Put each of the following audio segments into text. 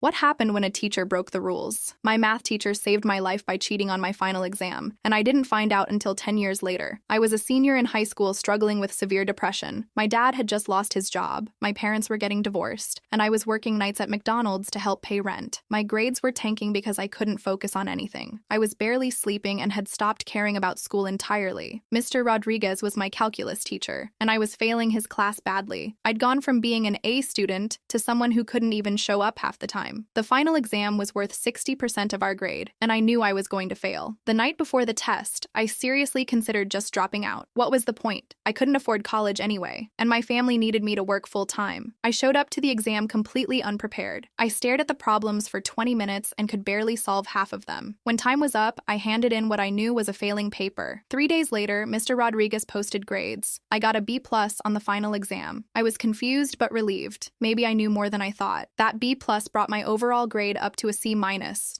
What happened when a teacher broke the rules? My math teacher saved my life by cheating on my final exam, and I didn't find out until 10 years later. I was a senior in high school struggling with severe depression. My dad had just lost his job, my parents were getting divorced, and I was working nights at McDonald's to help pay rent. My grades were tanking because I couldn't focus on anything. I was barely sleeping and had stopped caring about school entirely. Mr. Rodriguez was my calculus teacher, and I was failing his class badly. I'd gone from being an A student to someone who couldn't even show up half the time. The final exam was worth 60% of our grade, and I knew I was going to fail. The night before the test, I seriously considered just dropping out. What was the point? I couldn't afford college anyway, and my family needed me to work full-time. I showed up to the exam completely unprepared. I stared at the problems for 20 minutes and could barely solve half of them. When time was up, I handed in what I knew was a failing paper. 3 days later, Mr. Rodriguez posted grades. I got a B+ on the final exam. I was confused but relieved. Maybe I knew more than I thought. That B+ brought my overall grade up to a C-,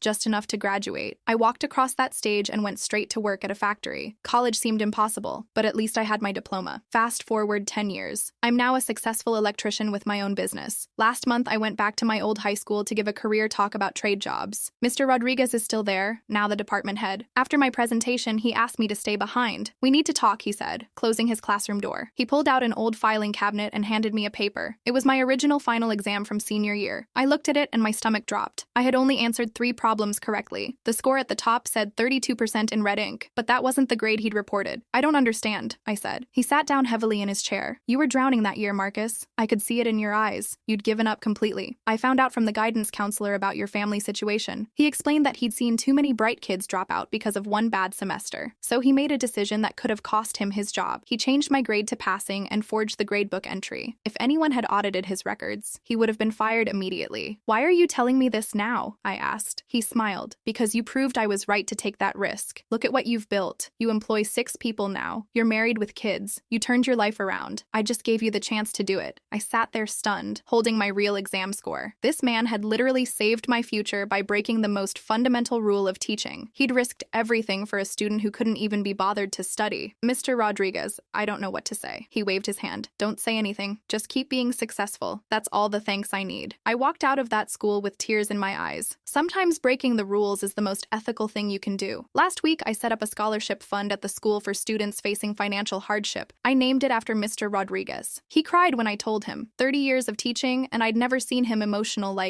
just enough to graduate. I walked across that stage and went straight to work at a factory. College seemed impossible, but at least I had my diploma. Fast forward 10 years. I'm now a successful electrician with my own business. Last month, I went back to my old high school to give a career talk about trade jobs. Mr. Rodriguez is still there, now the department head. After my presentation, he asked me to stay behind. "We need to talk," he said, closing his classroom door. He pulled out an old filing cabinet and handed me a paper. It was my original final exam from senior year. I looked at it and my stomach dropped. I had only answered 3 problems correctly. The score at the top said 32% in red ink, but that wasn't the grade he'd reported. "I don't understand," I said. He sat down heavily in his chair. "You were drowning that year, Marcus. I could see it in your eyes. You'd given up completely. I found out from the guidance counselor about your family situation. He explained that he'd seen too many bright kids drop out because of one bad semester. So he made a decision that could have cost him his job. He changed my grade to passing and forged the gradebook entry. If anyone had audited his records, he would have been fired immediately." "Why are you telling me this now?" I asked. He smiled. "Because you proved I was right to take that risk. Look at what you've built. You employ 6 people now. You're married with kids. You turned your life around. I just gave you the chance to do it." I sat there stunned, holding my real exam score. This man had literally saved my future by breaking the most fundamental rule of teaching. He'd risked everything for a student who couldn't even be bothered to study. "Mr. Rodriguez, I don't know what to say." He waved his hand. "Don't say anything. Just keep being successful. That's all the thanks I need." I walked out of that school with tears in my eyes. Sometimes breaking the rules is the most ethical thing you can do. Last week, I set up a scholarship fund at the school for students facing financial hardship. I named it after Mr. Rodriguez. He cried when I told him. 30 years of teaching, and I'd never seen him emotional like